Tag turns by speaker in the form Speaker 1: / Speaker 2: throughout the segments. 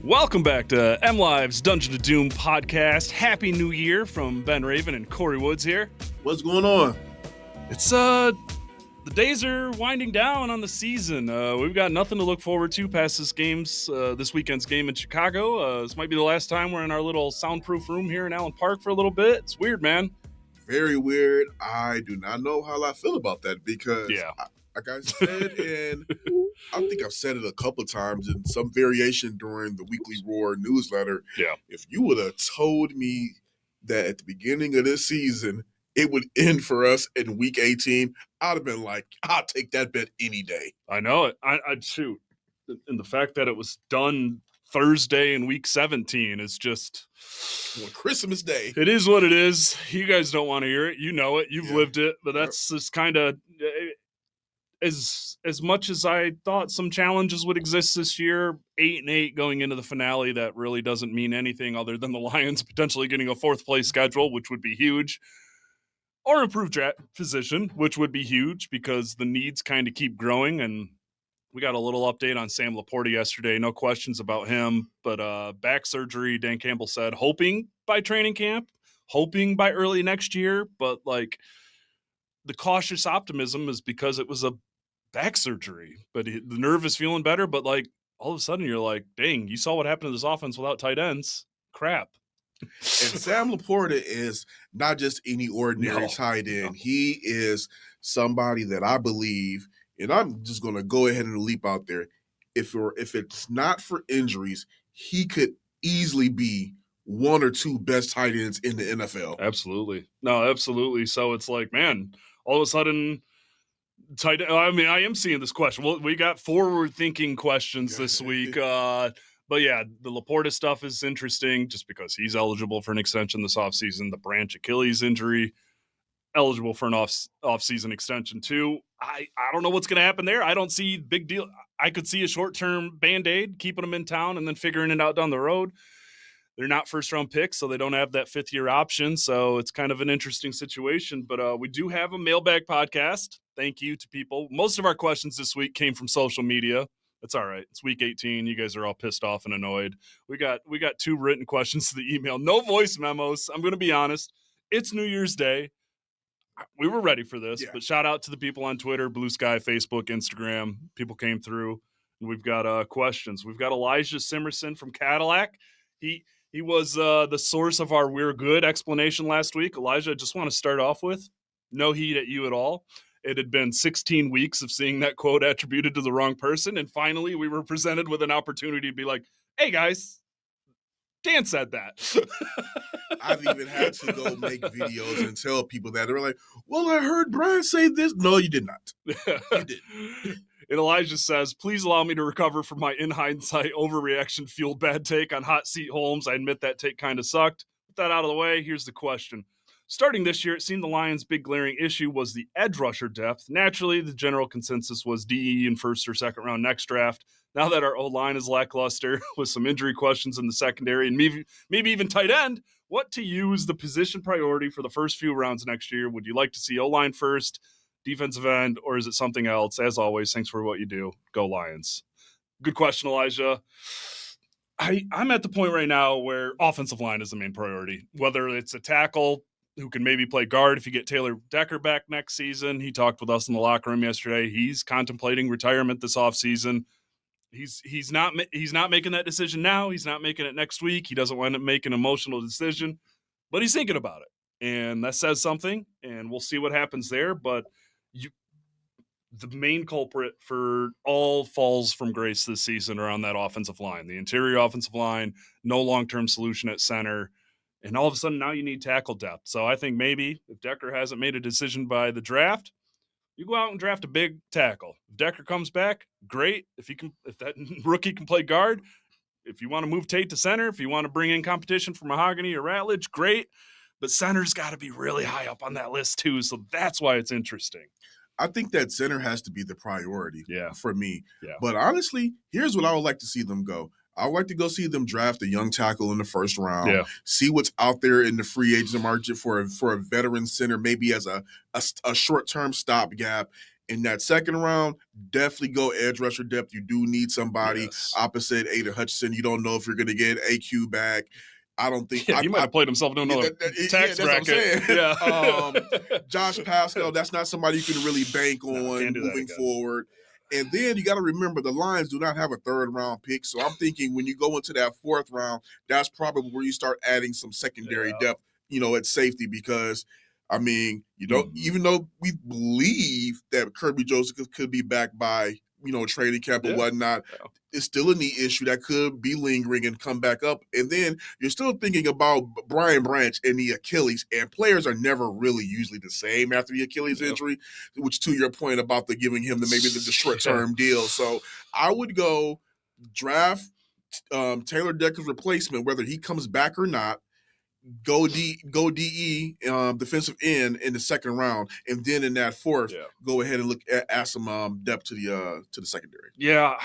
Speaker 1: Welcome back to MLive's Dungeon of Doom podcast. Happy New Year from Ben Raven and Kory Woods here.
Speaker 2: What's going on?
Speaker 1: It's the days are winding down on the season. We've got nothing to look forward to past this weekend's game in Chicago. This might be the last time we're in our little soundproof room here in Allen Park for a little bit. It's weird, man.
Speaker 2: Very weird. I do not know how I feel about that because, like I said, and I think I've said it a couple of times in some variation during the Weekly Roar newsletter.
Speaker 1: Yeah.
Speaker 2: If you would have told me that at the beginning of this season, it would end for us in week 18, I'd have been like, I'll take that bet any day.
Speaker 1: I know it. I'd shoot. And the fact that it was done Thursday in week 17 is just
Speaker 2: on Christmas Day.
Speaker 1: It is what it is. You guys don't want to hear it. You know it. You've lived it. But that's just kind of as much as I thought some challenges would exist this year, 8-8 going into the finale, that really doesn't mean anything other than the Lions potentially getting a fourth place schedule, which would be huge, or improved draft position, which would be huge because the needs kind of keep growing. And we got a little update on Sam Laporta yesterday. No questions about him, but back surgery, Dan Campbell said, hoping by training camp, hoping by early next year. But like the cautious optimism is because it was a back surgery, but the nerve is feeling better. But like all of a sudden you're like, dang, you saw what happened to this offense without tight ends. Crap.
Speaker 2: And Sam Laporta is not just any ordinary tight end. No. He is somebody that I believe, and I'm just going to go ahead and leap out there. If it's not for injuries, he could easily be one or two best tight ends in the NFL.
Speaker 1: Absolutely. No, absolutely. So it's like, man, all of a sudden, I am seeing this question. Well, we got forward-thinking questions this week. But yeah, the Laporta stuff is interesting just because he's eligible for an extension this offseason. The Branch Achilles injury, eligible for an off-season extension too. I don't know what's going to happen there. I don't see big deal. I could see a short-term Band-Aid, keeping them in town and then figuring it out down the road. They're not first-round picks, so they don't have that fifth-year option. So it's kind of an interesting situation. But we do have a Mailbag podcast. Thank you to people. Most of our questions this week came from social media. That's all right. It's week 18. You guys are all pissed off and annoyed. We got 2 written questions to the email. No voice memos. I'm going to be honest. It's New Year's Day. We were ready for this, but shout out to the people on Twitter, Blue Sky, Facebook, Instagram. People came through. And we've got questions. We've got Elijah Simerson from Cadillac. He was the source of our "we're good" explanation last week. Elijah, I just want to start off with no heat at you at all. It had been 16 weeks of seeing that quote attributed to the wrong person, and finally we were presented with an opportunity to be like, hey, guys, Dan said that.
Speaker 2: I've even had to go make videos and tell people that. They're like, well, I heard Brian say this. No, you did not. You didn't.
Speaker 1: And Elijah says, please allow me to recover from my in hindsight overreaction fueled bad take on Hot Seat Holmes. I admit that take kind of sucked. With that out of the way, here's the question. Starting this year, it seemed the Lions' big glaring issue was the edge rusher depth. Naturally, the general consensus was DE in first or second round next draft. Now that our O-line is lackluster with some injury questions in the secondary and maybe even tight end, what to you is the position priority for the first few rounds next year? Would you like to see O-line first, defensive end, or is it something else? As always, thanks for what you do. Go Lions. Good question, Elijah. I'm at the point right now where offensive line is the main priority, whether it's a tackle who can maybe play guard if you get Taylor Decker back next season. He talked with us in the locker room yesterday. He's contemplating retirement this offseason. He's not making that decision now. He's not making it next week. He doesn't want to make an emotional decision, but he's thinking about it. And that says something, and we'll see what happens there. But the main culprit for all falls from grace this season are on that offensive line. The interior offensive line, no long-term solution at center. And all of a sudden now you need tackle depth. So I think maybe if Decker hasn't made a decision by the draft, you go out and draft a big tackle. If Decker comes back, great. If that rookie can play guard, if you want to move Tate to center, if you want to bring in competition for Mahogany or Ratledge, great. But center's got to be really high up on that list too. So that's why it's interesting.
Speaker 2: I think that center has to be the priority for me.
Speaker 1: Yeah.
Speaker 2: But honestly, here's what I would like to see them go. I would like to go see them draft a young tackle in the first round, see what's out there in the free agent market for a veteran center, maybe as a short-term stopgap, In that second round, definitely go edge rusher depth. You do need somebody opposite Aiden Hutchinson. You don't know if you're going to get AQ back. I don't think
Speaker 1: he might have played himself into another tax bracket. Yeah.
Speaker 2: Josh Pascal, that's not somebody you can really bank on moving forward. And then you got to remember the Lions do not have a third round pick. So I'm thinking when you go into that fourth round, that's probably where you start adding some secondary depth, at safety, because I mean, even though we believe that Kirby Joseph could be back by, training camp and whatnot, it's still a knee issue that could be lingering and come back up. And then you're still thinking about Brian Branch and the Achilles, and players are never really usually the same after the Achilles injury, which to your point about giving him the short-term deal. So I would go draft Taylor Decker's replacement, whether he comes back or not. Go DE defensive end in the second round, and then in that fourth, go ahead and add some depth to the secondary.
Speaker 1: Yeah,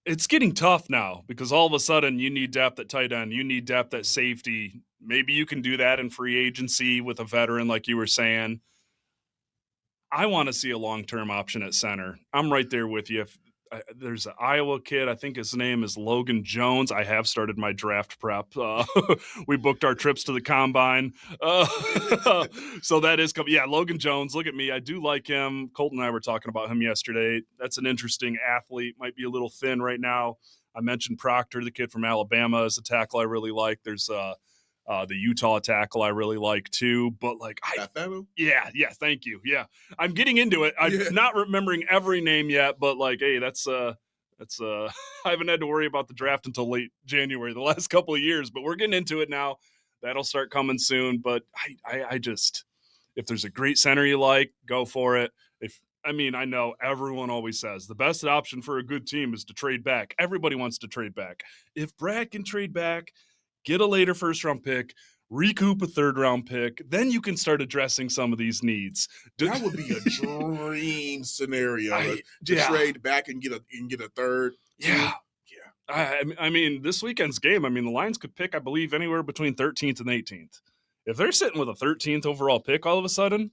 Speaker 1: it's getting tough now because all of a sudden you need depth at tight end, you need depth at safety. Maybe you can do that in free agency with a veteran, like you were saying. I want to see a long-term option at center. I'm right there with you. There's an Iowa kid. I think his name is Logan Jones. I have started my draft prep. We booked our trips to the combine. So that is coming. Yeah, Logan Jones. Look at me. I do like him. Colton and I were talking about him yesterday. That's an interesting athlete. Might be a little thin right now. I mentioned Proctor, the kid from Alabama, as a tackle I really like. There's the Utah tackle I really like too, but thank you. Yeah, I'm getting into it. I'm not remembering every name yet, but hey, that's I haven't had to worry about the draft until late January the last couple of years, but we're getting into it now. That'll start coming soon. But I just, if there's a great center you like, go for it. I know everyone always says the best option for a good team is to trade back. Everybody wants to trade back. If Brad can trade back, get a later first-round pick, recoup a third-round pick, then you can start addressing some of these needs.
Speaker 2: That would be a dream scenario to trade back and get a third.
Speaker 1: Yeah. This weekend's game, the Lions could pick, I believe, anywhere between 13th and 18th. If they're sitting with a 13th overall pick all of a sudden,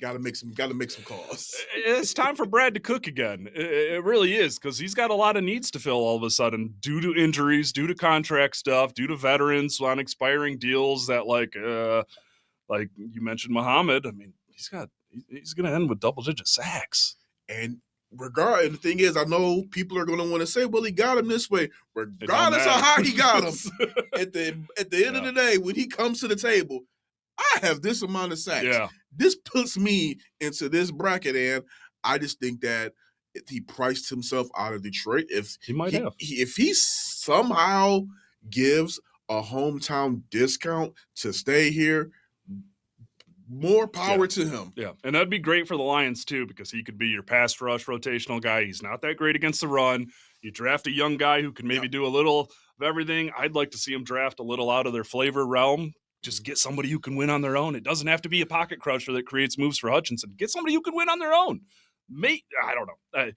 Speaker 2: Gotta make some calls.
Speaker 1: It's time for Brad to cook again. It really is, because he's got a lot of needs to fill all of a sudden due to injuries, due to contract stuff, due to veterans on expiring deals that like you mentioned Muhammad. He's going to end with double-digit sacks.
Speaker 2: And the thing is, I know people are going to want to say, well, he got him this way. Regardless of how he got him, at the end of the day, when he comes to the table, I have this amount of sacks.
Speaker 1: Yeah.
Speaker 2: This puts me into this bracket, and I just think that if he priced himself out of Detroit, if he somehow gives a hometown discount to stay here, more power to him.
Speaker 1: Yeah, and that'd be great for the Lions too, because he could be your pass rush rotational guy. He's not that great against the run. You draft a young guy who can maybe do a little of everything. I'd like to see him draft a little out of their flavor realm. Just get somebody who can win on their own. It doesn't have to be a pocket crusher that creates moves for Hutchinson. Get somebody who can win on their own. I don't know.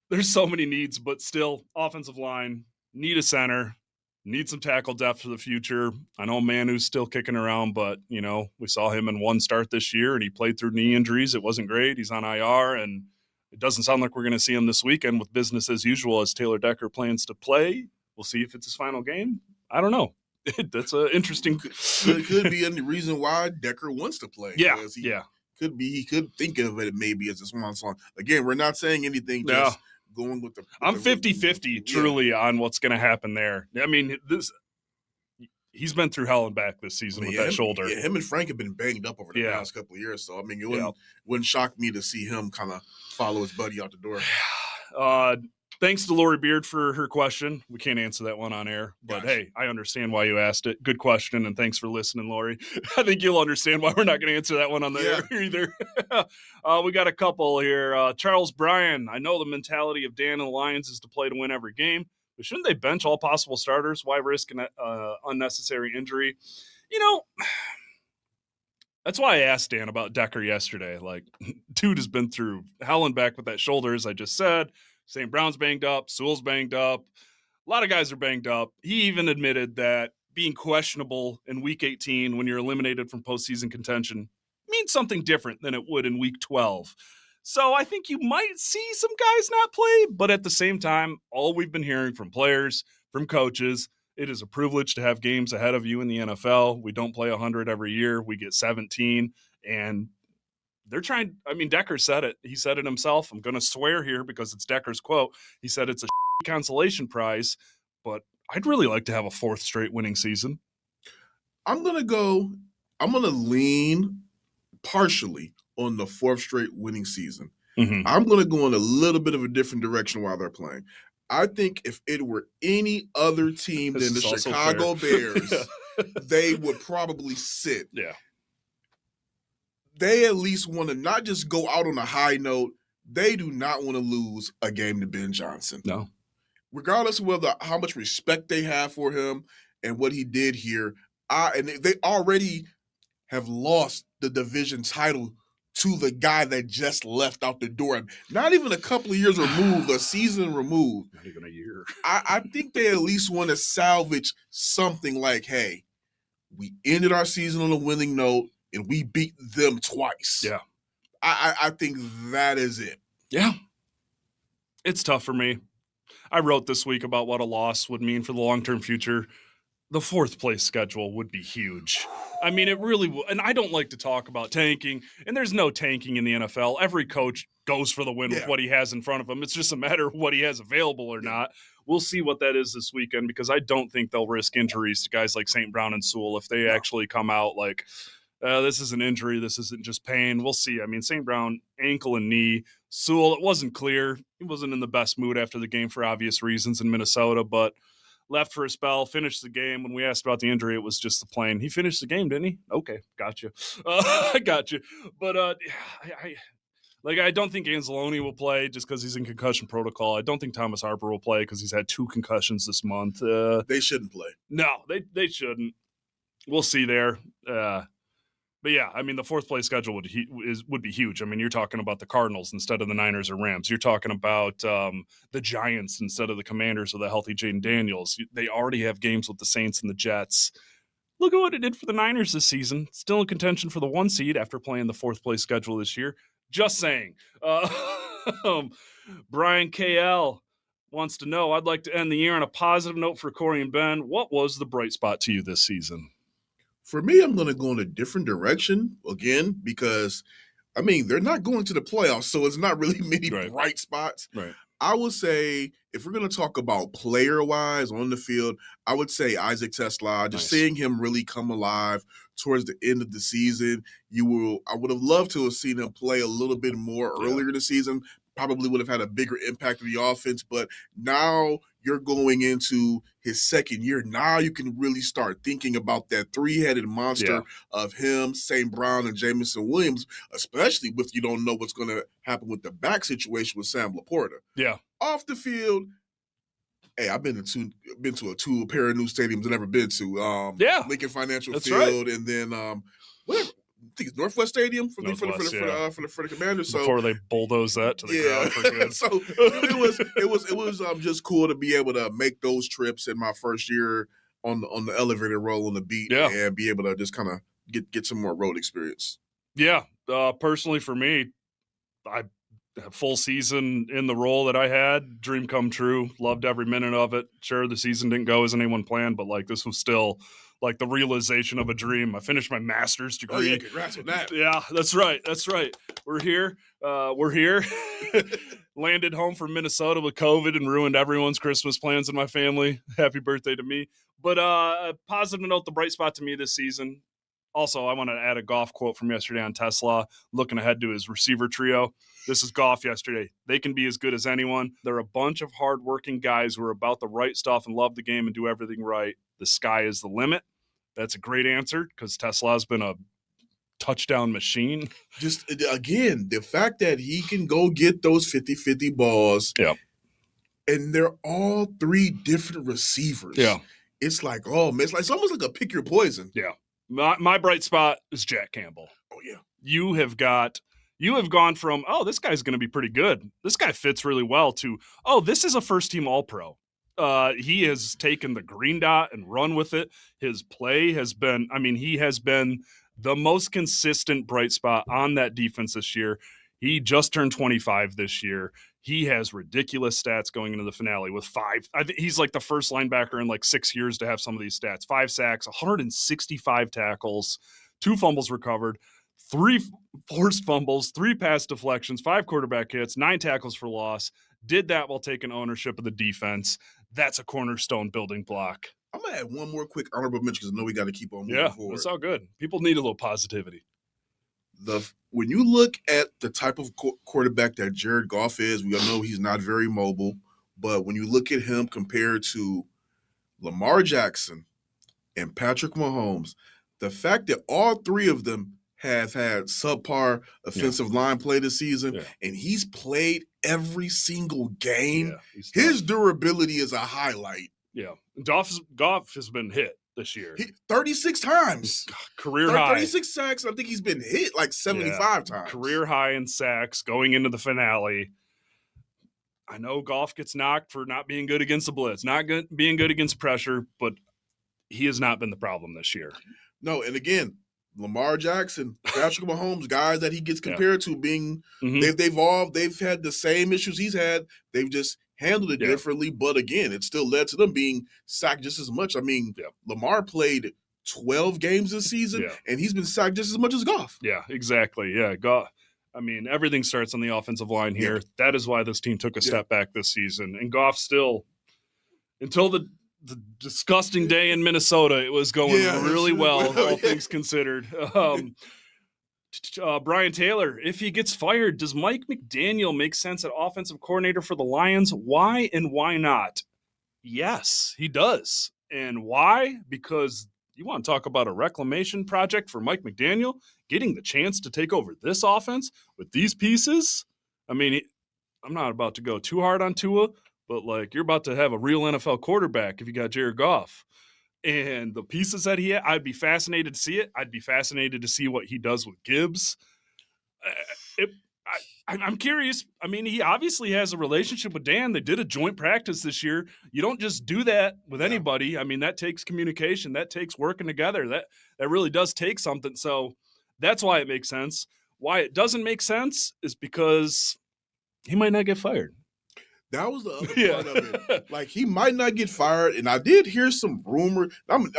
Speaker 1: There's so many needs, but still, offensive line, need a center, need some tackle depth for the future. I know Manu's still kicking around, but, we saw him in one start this year, and he played through knee injuries. It wasn't great. He's on IR, and it doesn't sound like we're going to see him this weekend with business as usual as Taylor Decker plans to play. We'll see if it's his final game. I don't know. That's an interesting.
Speaker 2: Could be any reason why Decker wants to play.
Speaker 1: Yeah,
Speaker 2: He could think of it maybe as a swan song. Again, we're not saying anything. Just going with the.
Speaker 1: I'm 50-50 truly on what's going to happen there. He's been through hell and back this season with that shoulder.
Speaker 2: Yeah, him and Frank have been banged up over the past couple of years. So it wouldn't shock me to see him kind of follow his buddy out the door.
Speaker 1: Thanks to Lori Beard for her question. We can't answer that one on air, but hey, I understand why you asked it. Good question, and thanks for listening, Lori. I think you'll understand why we're not going to answer that one on the air either. We got a couple here. Charles Bryan, I know the mentality of Dan and the Lions is to play to win every game, but shouldn't they bench all possible starters? Why risk an unnecessary injury? That's why I asked Dan about Decker yesterday. Dude has been through hell and back with that shoulder, as I just said. St. Brown's banged up. Sewell's banged up. A lot of guys are banged up. He even admitted that being questionable in Week 18 when you're eliminated from postseason contention means something different than it would in week 12. So I think you might see some guys not play, but at the same time, all we've been hearing from players, from coaches, it is a privilege to have games ahead of you in the NFL. We don't play 100 every year. We get 17, and they're trying. I mean, Decker said it. He said it himself. I'm going to swear here because it's Decker's quote. He said it's a consolation prize, but I'd really like to have a fourth straight winning season.
Speaker 2: I'm going to lean partially on the fourth straight winning season.
Speaker 1: Mm-hmm.
Speaker 2: I'm going to go in a little bit of a different direction while they're playing. I think if it were any other team than the Chicago Bears, they would probably sit.
Speaker 1: Yeah.
Speaker 2: They at least want to not just go out on a high note. They do not want to lose a game to Ben Johnson.
Speaker 1: No.
Speaker 2: Regardless of how much respect they have for him and what he did here, and they already have lost the division title to the guy that just left out the door. Not even a couple of years removed, a season removed.
Speaker 1: Not even a year.
Speaker 2: I think they at least want to salvage something like, hey, we ended our season on a winning note and we beat them twice.
Speaker 1: Yeah.
Speaker 2: I think that is it.
Speaker 1: Yeah. It's tough for me. I wrote this week about what a loss would mean for the long-term future. The fourth place schedule would be huge. I mean, it really would. And I don't like to talk about tanking, and there's no tanking in the NFL. Every coach goes for the win with what he has in front of him. It's just a matter of what he has available or not. We'll see what that is this weekend because I don't think they'll risk injuries to guys like St. Brown and Sewell if they actually come out like, this is an injury, this isn't just pain. We'll see. I mean, St. Brown, ankle and knee. Sewell, it wasn't clear. He wasn't in the best mood after the game for obvious reasons in Minnesota, but left for a spell, finished the game. When we asked about the injury, it was just the plane. He finished the game, didn't he? Okay, gotcha. I got you. But I don't think Anzalone will play just because he's in concussion protocol. I don't think Thomas Harper will play because he's had 2 concussions this month.
Speaker 2: They shouldn't play.
Speaker 1: No, they shouldn't. We'll see there. But yeah, I mean, the fourth place schedule would be huge. I mean, you're talking about the Cardinals instead of the Niners or Rams. You're talking about the Giants instead of the Commanders with a healthy Jaden Daniels. They already have games with the Saints and the Jets. Look at what it did for the Niners this season. Still in contention for the 1 seed after playing the fourth place schedule this year. Just saying. Brian KL wants to know, I'd like to end the year on a positive note for Kory and Ben. What was the bright spot to you this season?
Speaker 2: For me, I'm going to go in a different direction again because, I mean, they're not going to the playoffs, so it's not really many bright spots.
Speaker 1: Right.
Speaker 2: I would say if we're going to talk about player-wise on the field, I would say Isaac Tesla, just seeing him really come alive towards the end of the season. I would have loved to have seen him play a little bit more earlier in the season. Probably would have had a bigger impact on the offense, but now you're going into his second year. Now you can really start thinking about that 3-headed monster of him, St. Brown, and Jamison Williams, especially if you don't know what's going to happen with the back situation with Sam Laporta.
Speaker 1: Yeah.
Speaker 2: Off the field, hey, I've been to a pair of new stadiums I've never been to. Lincoln Financial Field, and then whatever. I think it's Northwest Stadium for the Commanders. So
Speaker 1: before they bulldoze that to the ground for good.
Speaker 2: So it was just cool to be able to make those trips in my first year on the elevator roll on the beat and be able to just kind of get some more road experience.
Speaker 1: Yeah, personally for me, I full season in the role that I had, dream come true. Loved every minute of it. Sure, the season didn't go as anyone planned, but like this was still like the realization of a dream. I finished my master's degree.
Speaker 2: Oh, yeah, congrats on that.
Speaker 1: Yeah, that's right. We're here. Landed home from Minnesota with COVID and ruined everyone's Christmas plans in my family. Happy birthday to me. But a positive note, the bright spot to me this season. Also, I want to add a Goff quote from yesterday on Tesla, looking ahead to his receiver trio. This is Goff yesterday. They can be as good as anyone. They're a bunch of hardworking guys who are about the right stuff and love the game and do everything right. The sky is the limit. That's a great answer because Tesla has been a touchdown machine. Just,
Speaker 2: again, the fact that he can go get those 50-50 balls.
Speaker 1: Yeah.
Speaker 2: And they're all 3 different receivers.
Speaker 1: Yeah.
Speaker 2: It's like, oh, man, it's almost like a pick your poison.
Speaker 1: Yeah. My bright spot is Jack Campbell.
Speaker 2: Oh, yeah.
Speaker 1: You have gone from, oh, this guy's going to be pretty good. This guy fits really well to, oh, this is a first-team All-Pro. He has taken the green dot and run with it. His play has been, he has been the most consistent bright spot on that defense this year. He just turned 25 this year. He has ridiculous stats going into the finale with 5. I think he's like the first linebacker in like 6 years to have some of these stats. 5 sacks, 165 tackles, 2 fumbles recovered, 3 forced fumbles, 3 pass deflections, 5 quarterback hits, 9 tackles for loss. Did that while taking ownership of the defense. That's a cornerstone building block.
Speaker 2: I'm going to add one more quick honorable mention because I know we got to keep on moving forward.
Speaker 1: Yeah, that's all good. People need a little positivity.
Speaker 2: When you look at the type of quarterback that Jared Goff is, we all know he's not very mobile, but when you look at him compared to Lamar Jackson and Patrick Mahomes, the fact that all 3 of them have had subpar offensive line play this season, and he's played every single game, his durability is a highlight.
Speaker 1: Yeah, Goff has been hit this year.
Speaker 2: 36 times.
Speaker 1: Career high.
Speaker 2: 36 sacks. I think he's been hit like 75 times.
Speaker 1: Career high in sacks going into the finale. I know Goff gets knocked for not being good against the blitz, being good against pressure, but he has not been the problem this year.
Speaker 2: No, and again, Lamar Jackson, Patrick Mahomes, guys that he gets compared to being, they've had the same issues he's had. They've just handled it differently, but again, it still led to them being sacked just as much. I mean, Lamar played 12 games this season, and he's been sacked just as much as Goff.
Speaker 1: Yeah, exactly. Yeah, Goff. I mean, everything starts on the offensive line here. Yeah. That is why this team took a step back this season. And Goff still, until the disgusting day in Minnesota, it was going really well, all things considered. Brian Taylor, if he gets fired, does Mike McDaniel make sense at offensive coordinator for the Lions? Why and why not? Yes, he does. And why? Because you want to talk about a reclamation project for Mike McDaniel, getting the chance to take over this offense with these pieces. I mean, I'm not about to go too hard on Tua, but like you're about to have a real NFL quarterback if you got Jared Goff. And the pieces that he had, I'd be fascinated to see it. I'd be fascinated to see what he does with Gibbs. I'm curious. I mean, he obviously has a relationship with Dan. They did a joint practice this year. You don't just do that with anybody. I mean, that takes communication. That takes working together. That really does take something. So that's why it makes sense. Why it doesn't make sense is because he might not get fired.
Speaker 2: That was the other part of it. Like, he might not get fired, and I did hear some rumor. I'm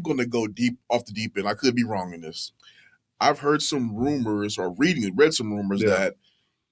Speaker 2: going to go deep off the deep end. I could be wrong in this. I've heard some rumors or read some rumors that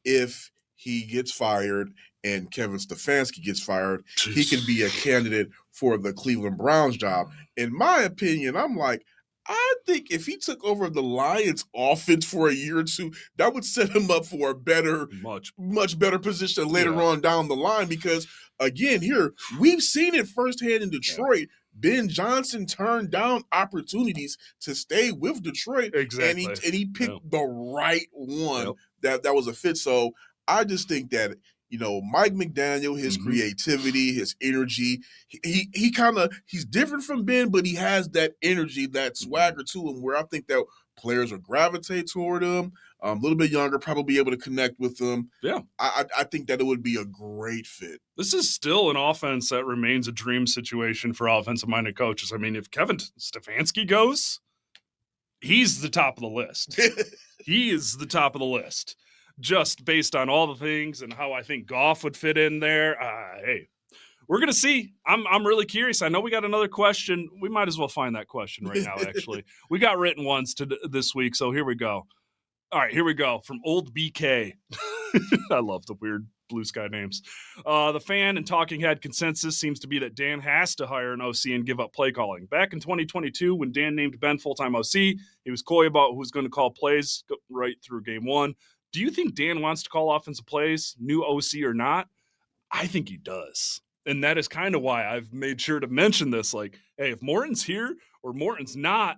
Speaker 2: if he gets fired and Kevin Stefanski gets fired, he can be a candidate for the Cleveland Browns job. In my opinion, I'm like, I think if he took over the Lions offense for a year or two, that would set him up for a better, much better position later on down the line. Because again, here we've seen it firsthand in Detroit. Ben Johnson turned down opportunities to stay with Detroit, and he picked the right one that was a fit. So I just think that, you know, Mike McDaniel, his creativity, his energy, he's different from Ben, but he has that energy, that swagger to him, where I think that players will gravitate toward him. A little bit younger, probably able to connect with them. Yeah. I think that it would be a great fit.
Speaker 1: This is still an offense that remains a dream situation for offensive-minded coaches. I mean, if Kevin Stefanski goes, he's the top of the list. He is the top of the list. Just based on all the things and how I think Goff would fit in there. Hey, we're going to see. I'm really curious. I know we got another question. We might as well find that question right now, actually. We got written ones this week, so here we go. All right, here we go. From Old BK. I love the weird blue sky names. The fan and talking head consensus seems to be that Dan has to hire an OC and give up play calling. Back in 2022, when Dan named Ben full-time OC, he was coy about who was going to call plays right through game one. Do you think Dan wants to call offensive plays, new OC or not? I think he does. And that is kind of why I've made sure to mention this. Like, hey, if Morton's here or Morton's not,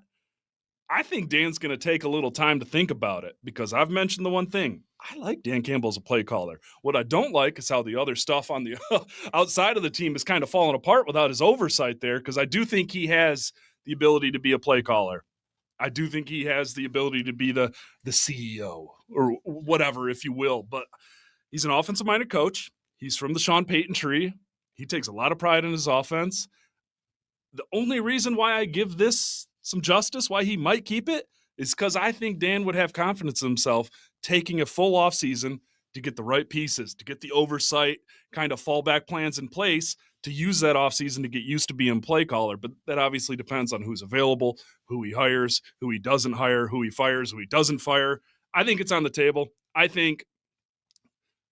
Speaker 1: I think Dan's going to take a little time to think about it, because I've mentioned the one thing. I like Dan Campbell as a play caller. What I don't like is how the other stuff on the outside of the team is kind of falling apart without his oversight there, because I do think he has the ability to be a play caller. I do think he has the ability to be the CEO or whatever, if you will. But he's an offensive-minded coach. He's from the Sean Payton tree. He takes a lot of pride in his offense. The only reason why I give this some justice, why he might keep it, is because I think Dan would have confidence in himself taking a full offseason to get the right pieces, to get the oversight, kind of fallback plans in place to use that offseason to get used to being play caller. But that obviously depends on who's available, who he hires, who he doesn't hire, who he fires, who he doesn't fire. I think it's on the table. I think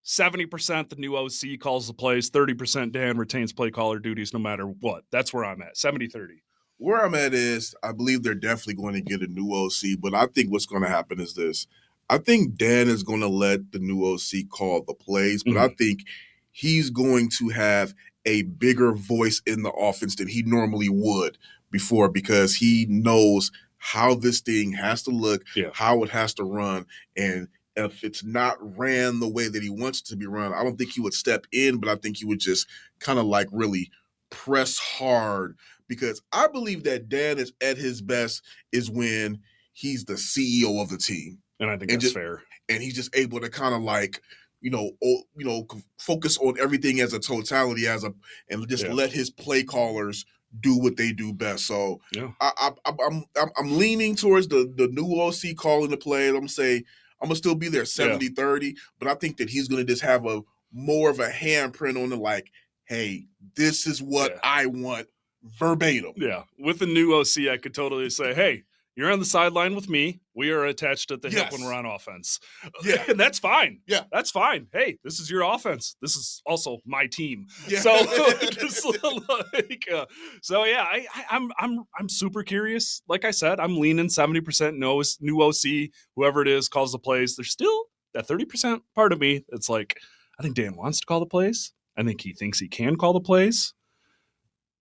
Speaker 1: 70% the new OC calls the plays, 30% Dan retains play caller duties no matter what. That's where I'm at, 70-30.
Speaker 2: Where I'm at is I believe they're definitely going to get a new OC, but I think what's going to happen is this. I think Dan is going to let the new OC call the plays, but I think he's going to have a bigger voice in the offense than he normally would before because he knows how this thing has to look, how it has to run, and if it's not ran the way that he wants it to be run, I don't think he would step in, but I think he would just kind of like really press hard because I believe that Dan is at his best is when he's the CEO of the team.
Speaker 1: And I think that's fair.
Speaker 2: And he's just able to kind of like, focus on everything as a totality and just let his play callers do what they do best. So I'm leaning towards the new OC calling the play. I'm going to say I'm going to still be there 70-30, but I think that he's going to just have a more of a handprint on the like, hey, this is what I want verbatim.
Speaker 1: Yeah. With the new OC, I could totally say, hey, you're on the sideline with me. We are attached at the hip when we're on offense.
Speaker 2: Yeah.
Speaker 1: And that's fine.
Speaker 2: Yeah.
Speaker 1: That's fine. Hey, this is your offense. This is also my team.
Speaker 2: Yeah.
Speaker 1: So, I'm super curious. Like I said, I'm leaning 70% new OC, whoever it is calls the plays. There's still that 30% part of me that's like, I think Dan wants to call the plays. I think he thinks he can call the plays.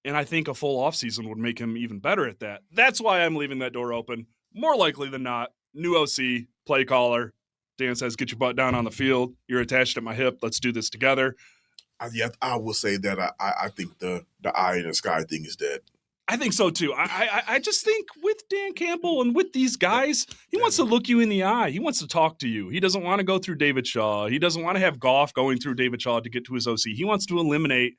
Speaker 1: And I think a full offseason would make him even better at that. That's why I'm leaving that door open. More likely than not, new OC, play caller. Dan says, get your butt down on the field. You're attached at my hip. Let's do this together.
Speaker 2: I will say that I think the eye in the sky thing is dead.
Speaker 1: I think so, too. I just think with Dan Campbell and with these guys, he wants to look you in the eye. He wants to talk to you. He doesn't want to go through David Shaw. He doesn't want to have Goff going through David Shaw to get to his OC. He wants to eliminate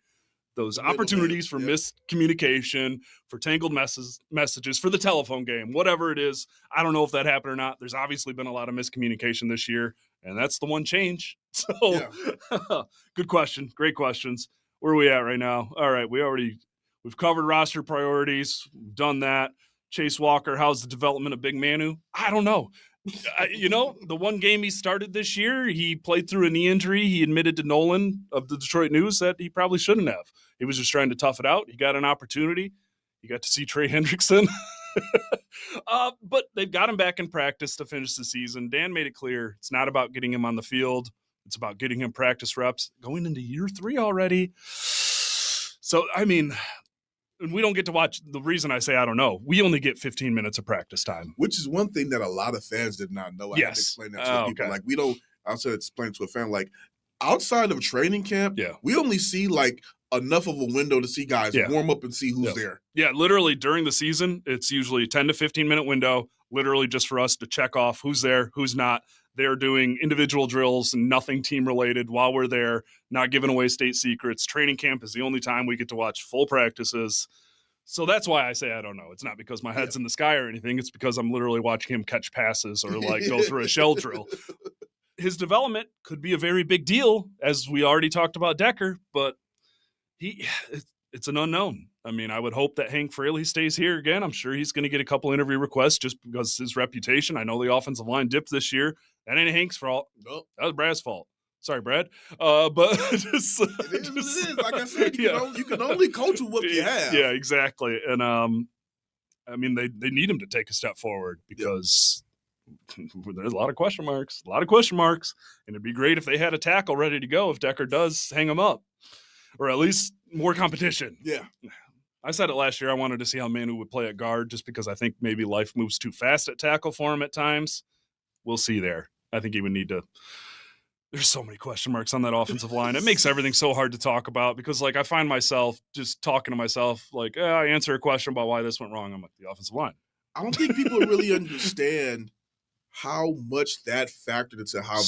Speaker 1: those opportunities for miscommunication, for tangled messages, for the telephone game, whatever it is. I don't know if that happened or not. There's obviously been a lot of miscommunication this year, and that's the one change. So good question. Great questions. Where are we at right now? All right, we've covered roster priorities. We've done that. Chase Walker, how's the development of Big Manu? I don't know. The one game he started this year, he played through a knee injury. He admitted to Nolan of the Detroit News that he probably shouldn't have. He was just trying to tough it out. He got an opportunity. He got to see Trey Hendrickson. But they've got him back in practice to finish the season. Dan made it clear it's not about getting him on the field. It's about getting him practice reps going into year 3 already. So, I mean, and we don't get to watch. The reason I say I don't know, we only get 15 minutes of practice time.
Speaker 2: Which is one thing that a lot of fans did not know. I had to explain that to people. Like, we don't, I also explain to a fan, like, outside of training camp, we only see, like, enough of a window to see guys warm up and see who's there.
Speaker 1: Yeah, literally during the season, it's usually a 10 to 15-minute window, literally just for us to check off who's there, who's not. They're doing individual drills and nothing team-related while we're there, not giving away state secrets. Training camp is the only time we get to watch full practices. So that's why I say I don't know. It's not because my head's in the sky or anything. It's because I'm literally watching him catch passes or, like, go through a shell drill. His development could be a very big deal, as we already talked about Decker, but it's an unknown. I mean, I would hope that Hank Fraley stays here again. I'm sure he's going to get a couple interview requests just because his reputation. I know the offensive line dipped this year. That ain't Hank's fault. Nope. That was Brad's fault. Sorry, Brad. But
Speaker 2: it is what it is. Like I said, you can only coach with what you have.
Speaker 1: Yeah, exactly. And I mean, they need him to take a step forward because there's a lot of question marks. And it'd be great if they had a tackle ready to go if Decker does hang him up, or at least more competition.
Speaker 2: Yeah.
Speaker 1: I said it last year. I wanted to see how Manu would play at guard just because I think maybe life moves too fast at tackle for him at times. We'll see there. I think he would need to. There's so many question marks on that offensive line. It makes everything so hard to talk about because, like, I find myself just talking to myself like, I answer a question about why this went wrong. I'm like, the offensive line.
Speaker 2: I don't think people really understand how much that factored into how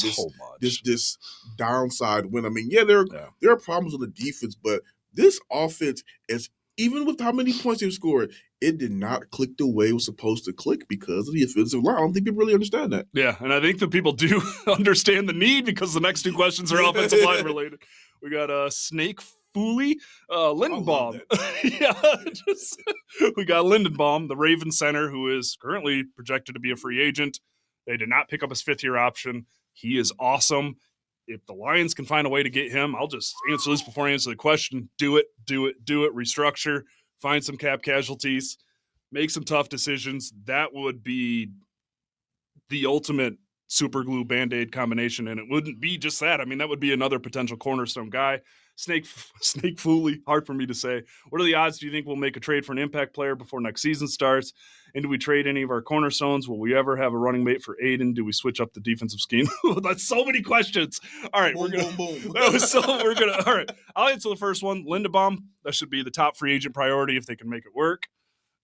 Speaker 2: this downside went. I mean, there are problems with the defense, but this offense is even with how many points they've scored, it did not click the way it was supposed to click because of the offensive line. I don't think people really understand that.
Speaker 1: Yeah, and I think the people do understand the need because the next two questions are offensive line related. We got Snake Fooley, Lindenbaum. We got Lindenbaum, the Raven center, who is currently projected to be a free agent. They did not pick up his fifth-year option. He is awesome. If the Lions can find a way to get him, I'll just answer this before I answer the question. Do it. Restructure, find some cap casualties, make some tough decisions. That would be the ultimate super glue Band-Aid combination, and it wouldn't be just that. I mean, that would be another potential cornerstone guy. Snake Fooley, hard for me to say. What are the odds do you think we'll make a trade for an impact player before next season starts? And do we trade any of our cornerstones? Will we ever have a running mate for Aiden? Do we switch up the defensive scheme? That's so many questions. All right,
Speaker 2: boom.
Speaker 1: All right, I'll answer the first one. Lindenbaum, that should be the top free agent priority if they can make it work.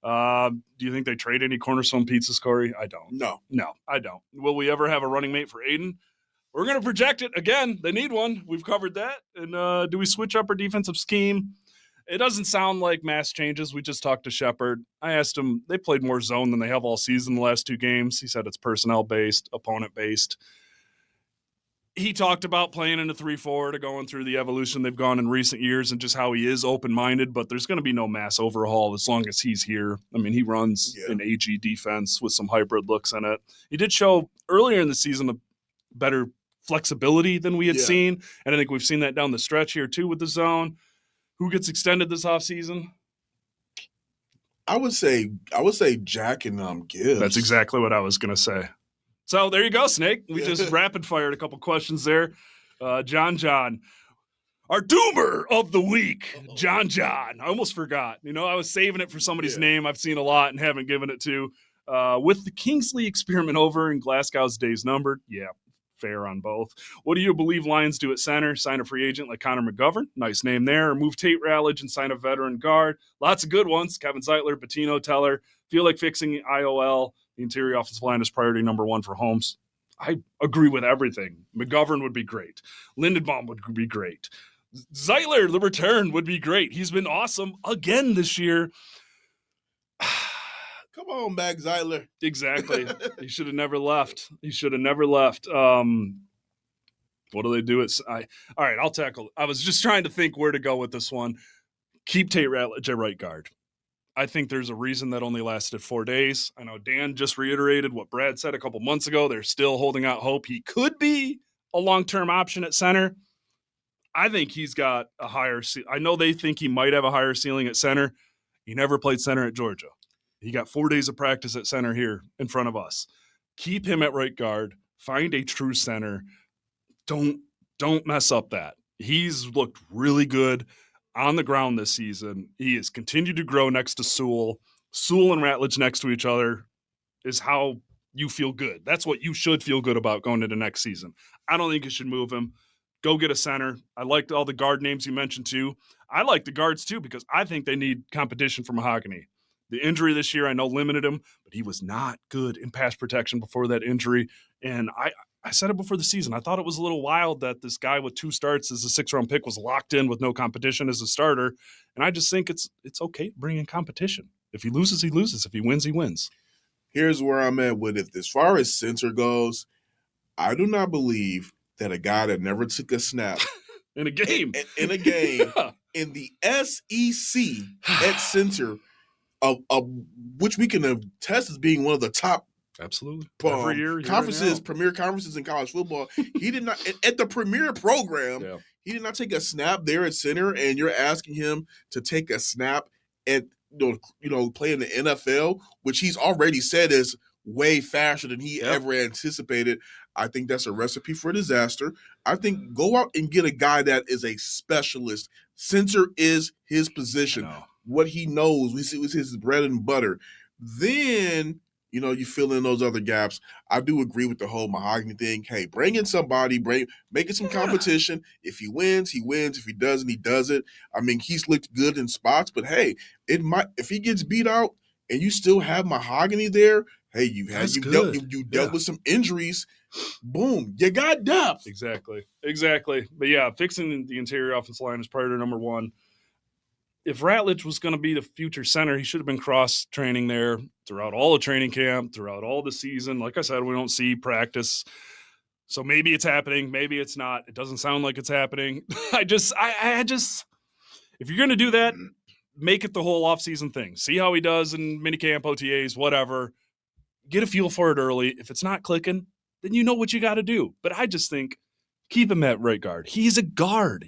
Speaker 1: Do you think they trade any cornerstone pizzas, Kory? I don't. No, I don't. Will we ever have a running mate for Aiden? We're going to project it. Again, they need one. We've covered that. And do we switch up our defensive scheme? It doesn't sound like mass changes. We just talked to Shepard. I asked him, they played more zone than they have all season the last two games. He said it's personnel-based, opponent-based. He talked about playing in a 3-4 to going through the evolution they've gone in recent years and just how he is open-minded, but there's going to be no mass overhaul as long as he's here. I mean, he runs an AG defense with some hybrid looks in it. He did show earlier in the season a better flexibility than we had seen, and I think we've seen that down the stretch here too with the zone. Who gets extended this offseason?
Speaker 2: I would say Jack and Gibbs.
Speaker 1: That's exactly what I was going to say. So there you go, Snake. We just rapid fired a couple questions there. John, our doomer of the week, John. I almost forgot. I was saving it for somebody's name I've seen a lot and haven't given it to. With the Kingsley experiment over and Glasgow's days numbered, fair on both. What do you believe Lions do at center? Sign a free agent like Connor McGovern. Nice name there. Or move Tate Rallage and sign a veteran guard. Lots of good ones. Kevin Zeitler, Bettino, Teller. Feel like fixing IOL. The interior offensive line is priority number one for Holmes. I agree with everything. McGovern would be great. Lindenbaum would be great. Zeitler, the return, would be great. He's been awesome again this year.
Speaker 2: Come on back, Zeitler.
Speaker 1: Exactly. He should have never left. What do they do? All right, I'll tackle it. I was just trying to think where to go with this one. Keep Tate Ratledge at right guard. I think there's a reason that only lasted 4 days. I know Dan just reiterated what Brad said a couple months ago. They're still holding out hope he could be a long-term option at center. I think he's got a higher I know they think he might have a higher ceiling at center. He never played center at Georgia. He got 4 days of practice at center here in front of us. Keep him at right guard. Find a true center. Don't mess up that. He's looked really good on the ground this season. He has continued to grow next to Sewell. Sewell and Ratledge next to each other is how you feel good. That's what you should feel good about going into next season. I don't think you should move him. Go get a center. I liked all the guard names you mentioned too. I like the guards too because I think they need competition for Mahogany. The injury this year, I know, limited him, but he was not good in pass protection before that injury. And I said it before the season. I thought it was a little wild that this guy with 2 starts as a 6th-round pick was locked in with no competition as a starter. And I just think it's okay to bring in competition. If he loses, he loses. If he wins, he wins.
Speaker 2: Here's where I'm at with it. As far as center goes, I do not believe that a guy that never took a snap
Speaker 1: in a game
Speaker 2: in the SEC at center, which we can attest as being one of the top
Speaker 1: absolutely every year
Speaker 2: premier conferences in college football. He did not at the premier program. Yeah. He did not take a snap there at center, and you're asking him to take a snap at play in the NFL, which he's already said is way faster than he ever anticipated. I think that's a recipe for disaster. I think go out and get a guy that is a specialist. Center is his position. What he knows, it was his bread and butter. Then, you fill in those other gaps. I do agree with the whole Mahogany thing. Hey, bring in somebody, make it some competition. If he wins, he wins. If he doesn't, he does it. I mean, he's looked good in spots, but hey, if he gets beat out and you still have Mahogany there, hey, you dealt with some injuries. Boom, you got depth.
Speaker 1: Exactly. But yeah, fixing the interior offensive line is priority number one. if Ratledge was going to be the future center, he should have been cross training there throughout all the training camp, throughout all the season. Like I said, we don't see practice. So maybe it's happening. Maybe it's not. It doesn't sound like it's happening. I just, if you're going to do that, make it the whole offseason thing. See how he does in minicamp, OTAs, whatever. Get a feel for it early. If it's not clicking, then you know what you got to do. But I just think keep him at right guard. He's a guard.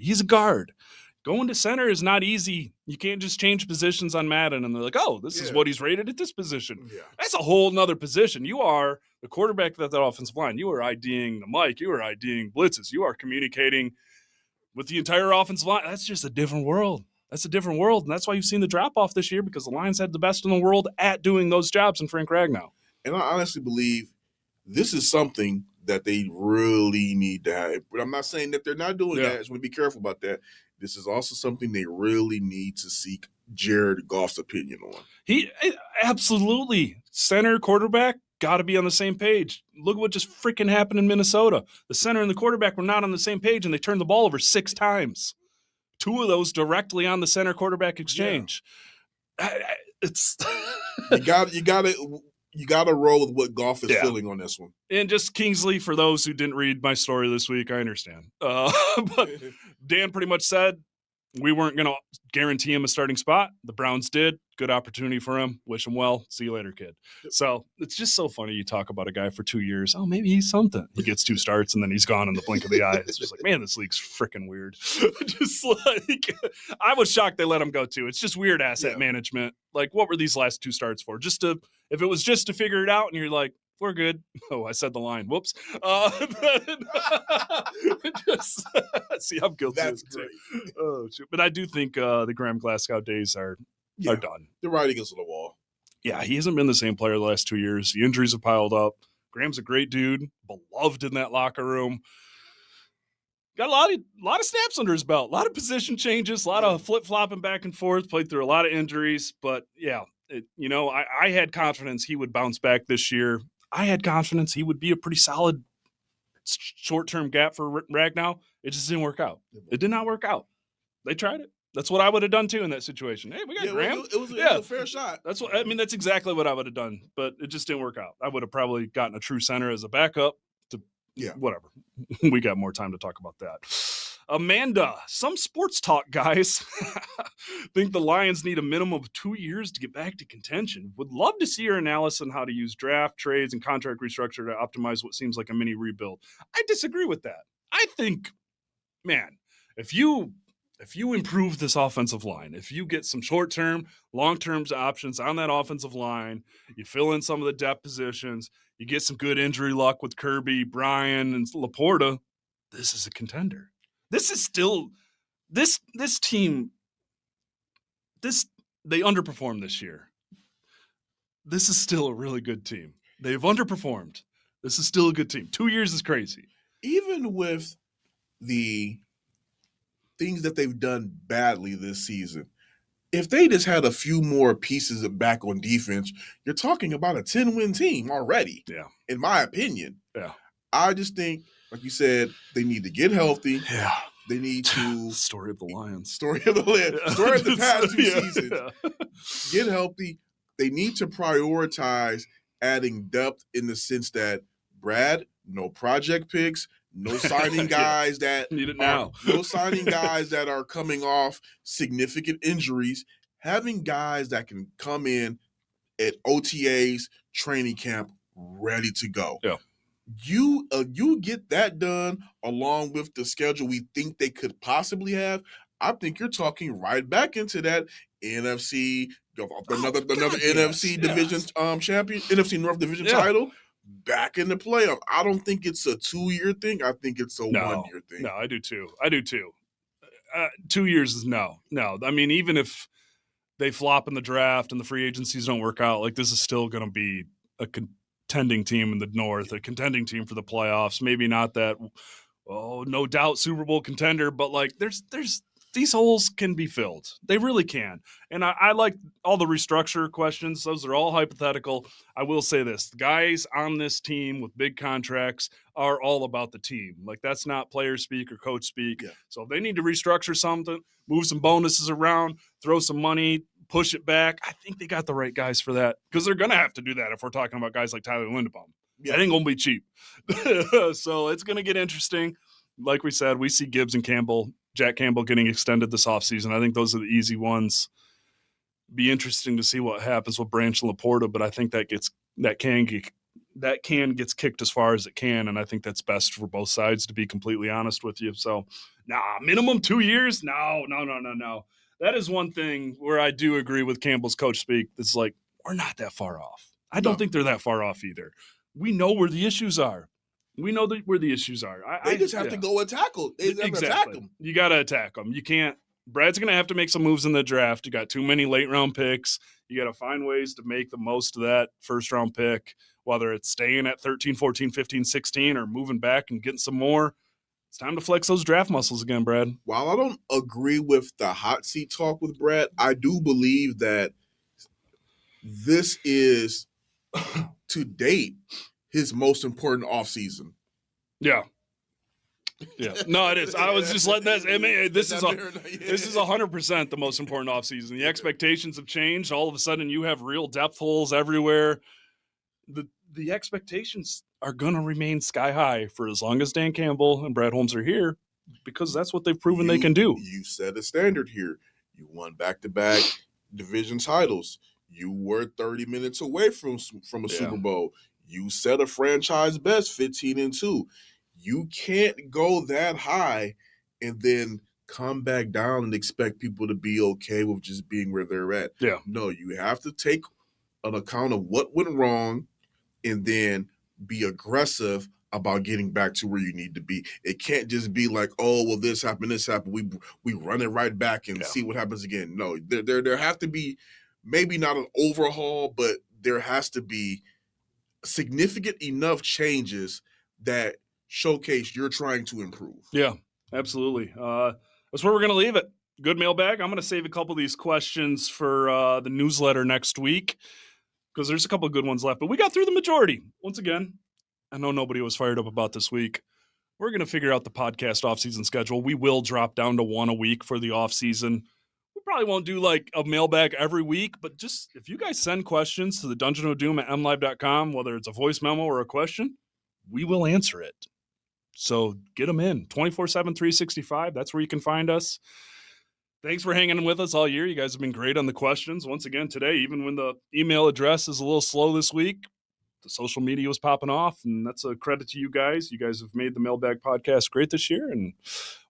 Speaker 1: Going to center is not easy. You can't just change positions on Madden and they're like, oh, this is what he's rated at this position.
Speaker 2: Yeah.
Speaker 1: That's a whole nother position. You are the quarterback of that offensive line. You are IDing the mic. You are IDing blitzes. You are communicating with the entire offensive line. That's just a different world. And that's why you've seen the drop-off this year, because the Lions had the best in the world at doing those jobs in Frank Ragnow.
Speaker 2: And I honestly believe this is something that they really need to have. But I'm not saying that they're not doing that. I just want to be careful about that. This is also something they really need to seek Jared Goff's opinion on.
Speaker 1: He absolutely, center, quarterback, got to be on the same page. Look what just freaking happened in Minnesota. The center and the quarterback were not on the same page, and they turned the ball over 6 times. 2 of those directly on the center quarterback exchange. Yeah. It's
Speaker 2: you got to roll with what Goff is feeling on this one.
Speaker 1: And just Kingsley, for those who didn't read my story this week, I understand. But Dan pretty much said we weren't going to guarantee him a starting spot. The Browns did. Good opportunity for him. Wish him well. See you later, kid. So it's just so funny. You talk about a guy for 2 years. Oh, maybe he's something. He gets 2 starts and then he's gone in the blink of the eye. It's just like, man, this league's freaking weird. Just like, I was shocked they let him go too. It's just weird asset management. Like, what were these last 2 starts for? If it was just to figure it out and you're like, we're good. Oh, I said the line. Whoops. See, I'm guilty.
Speaker 2: That's great.
Speaker 1: Oh, shoot. But I do think the Graham Glasgow days are done.
Speaker 2: They're right against the wall.
Speaker 1: Yeah, he hasn't been the same player the last 2 years. The injuries have piled up. Graham's a great dude, beloved in that locker room. Got a lot of snaps under his belt, a lot of position changes, a lot of flip-flopping back and forth, played through a lot of injuries. But, yeah, I had confidence he would bounce back this year. I had confidence he would be a pretty solid short-term gap for Ragnow. It just didn't work out. It did not work out. They tried it. That's what I would have done too in that situation. Hey, we got Graham.
Speaker 2: It was a fair shot.
Speaker 1: That's exactly what I would have done, but it just didn't work out. I would have probably gotten a true center as a backup to whatever. We got more time to talk about that. Amanda, some sports talk guys think the Lions need a minimum of 2 years to get back to contention. Would love to see your analysis on how to use draft, trades, and contract restructure to optimize what seems like a mini rebuild. I disagree with that. I think, man, if you improve this offensive line, if you get some short-term, long-term options on that offensive line, you fill in some of the depth positions, you get some good injury luck with Kirby, Bryan, and Laporta, this is a contender. This is still this team. They underperformed this year. This is still a really good team. They've underperformed. This is still a good team. 2 years is crazy.
Speaker 2: Even with the things that they've done badly this season, if they just had a few more pieces back on defense, you're talking about a 10-win team already.
Speaker 1: Yeah.
Speaker 2: In my opinion.
Speaker 1: Yeah.
Speaker 2: I just think, like you said, they need to get healthy.
Speaker 1: Yeah.
Speaker 2: They need to
Speaker 1: story of the Lions.
Speaker 2: Story of the past 2 seasons. Yeah. Get healthy. They need to prioritize adding depth in the sense that, Brad, no project picks, no signing guys that
Speaker 1: need it now.
Speaker 2: No signing guys that are coming off significant injuries. Having guys that can come in at OTAs, training camp, ready to go.
Speaker 1: Yeah.
Speaker 2: You get that done along with the schedule we think they could possibly have. I think you're talking right back into that NFC, another NFC division champion, NFC North division title. Back in the playoff. I don't think it's a 2-year thing. I think it's a 1-year thing.
Speaker 1: No, I do too. 2 years is no. I mean, even if they flop in the draft and the free agencies don't work out, like, this is still going to be a contending team in the North, a contending team for the playoffs. Maybe not that, no doubt Super Bowl contender, but like there's these holes can be filled. They really can. And I like all the restructure questions. Those are all hypothetical. I will say this. The guys on this team with big contracts are all about the team. Like, that's not player speak or coach speak.
Speaker 2: Yeah.
Speaker 1: So if they need to restructure something, move some bonuses around, throw some money, push it back, I think they got the right guys for that, because they're going to have to do that if we're talking about guys like Tyler Linderbaum.
Speaker 2: Yeah.
Speaker 1: That ain't going to be cheap. So it's going to get interesting. Like we said, we see Gibbs and Campbell, Jack Campbell getting extended this offseason. I think those are the easy ones. Be interesting to see what happens with Branch and Laporta, but I think that can gets kicked as far as it can, and I think that's best for both sides, to be completely honest with you. So, minimum 2 years? No. That is one thing where I do agree with Campbell's coach speak. It's like, we're not that far off. I don't think they're that far off either. We know where the issues are. Where the issues are.
Speaker 2: They just have to go and tackle. They just have to attack them.
Speaker 1: You got to attack them. You can't. Brad's going to have to make some moves in the draft. You got too many late-round picks. You got to find ways to make the most of that first-round pick, whether it's staying at 13, 14, 15, 16, or moving back and getting some more. It's time to flex those draft muscles again, Brad.
Speaker 2: While I don't agree with the hot seat talk with Brad, I do believe that this is, to date, his most important offseason.
Speaker 1: Yeah. No, it is. I was just letting that. I mean, this is 100% the most important offseason. The expectations have changed. All of a sudden, you have real depth holes everywhere. The expectations are going to remain sky high for as long as Dan Campbell and Brad Holmes are here, because that's what they've proven they can do.
Speaker 2: You set a standard here. You won back-to-back division titles. You were 30 minutes away from a Super Bowl. You set a franchise best 15-2. You can't go that high and then come back down and expect people to be okay with just being where they're at.
Speaker 1: Yeah.
Speaker 2: No, you have to take an account of what went wrong and then be aggressive about getting back to where you need to be. It can't just be like, oh, well, this happened. We run it right back and see what happens again. No, there have to be maybe not an overhaul, but there has to be significant enough changes that showcase you're trying to improve.
Speaker 1: Yeah, absolutely. That's where we're going to leave it. Good mailbag. I'm going to save a couple of these questions for the newsletter next week, because there's a couple of good ones left, but we got through the majority. Once again, I know nobody was fired up about this week. We're going to figure out the podcast offseason schedule. We will drop down to one a week for the offseason. We probably won't do like a mailbag every week, but just if you guys send questions to the dungeonofdoom at MLive.com, whether it's a voice memo or a question, we will answer it. So get them in 24/7, 365. That's where you can find us. Thanks for hanging with us all year. You guys have been great on the questions. Once again, today, even when the email address is a little slow this week, the social media was popping off, and that's a credit to you guys. You guys have made the Mailbag podcast great this year, and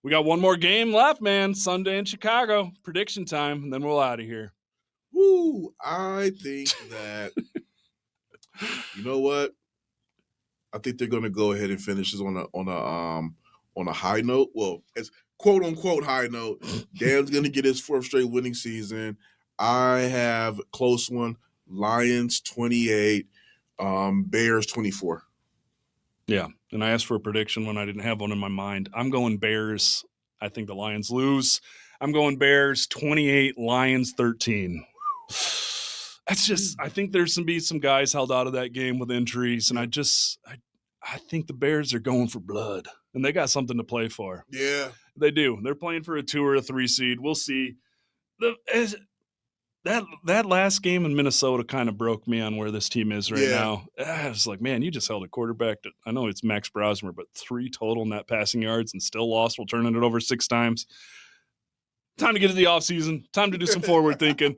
Speaker 1: we got one more game left, man. Sunday in Chicago. Prediction time, and then we're out of here.
Speaker 2: Woo! I think that, you know what? I think they're going to go ahead and finish this on a high note. Well, as quote unquote high note. Dan's going to get his fourth straight winning season. I have a close one. Lions 28, Bears 24.
Speaker 1: Yeah, and I asked for a prediction when I didn't have one in my mind. I'm going Bears. I think the Lions lose. I'm going Bears 28, Lions 13. That's just, I think there's some guys held out of that game with injuries, and I think the Bears are going for blood, and they got something to play for.
Speaker 2: Yeah.
Speaker 1: They do. They're playing for a 2 or a 3 seed. We'll see. That last game in Minnesota kind of broke me on where this team is right now. I was like, man, you just held a quarterback to, I know it's Max Brosmer, but 3 total net passing yards and still lost while turning it over 6 times. Time to get to the offseason. Time to do some forward thinking.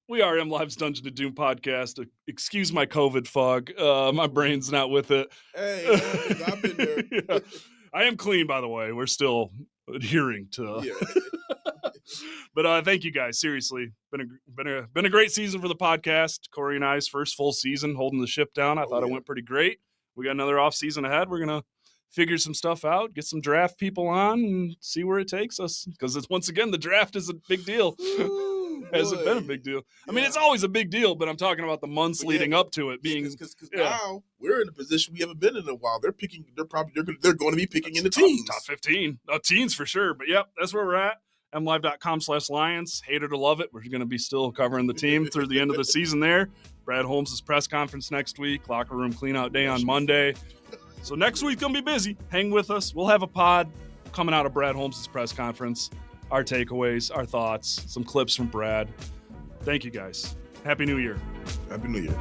Speaker 1: We are MLive's Dungeon of Doom podcast. Excuse my COVID fog. My brain's not with it.
Speaker 2: Hey, I've been there.
Speaker 1: Yeah. I am clean, by the way. We're still adhering to. But thank you guys. Seriously, been a great season for the podcast. Kory and I's first full season holding the ship down. I thought it went pretty great. We got another off season ahead. We're gonna figure some stuff out, get some draft people on, and see where it takes us. Because it's once again the draft is a big deal. Has it been a big deal? I mean, it's always a big deal, but I'm talking about the months leading up to it being.
Speaker 2: Because now we're in a position we haven't been in a while. They're picking. They're going to be picking in the teens.
Speaker 1: Top 15, teens for sure. But yep, that's where we're at. MLive.com/Lions. Hate it or love it. We're going to be still covering the team through the end of the season there. Brad Holmes' press conference next week. Locker room cleanout day on Monday. So next week's going to be busy. Hang with us. We'll have a pod coming out of Brad Holmes' press conference. Our takeaways, our thoughts, some clips from Brad. Thank you, guys. Happy New Year.
Speaker 2: Happy New Year.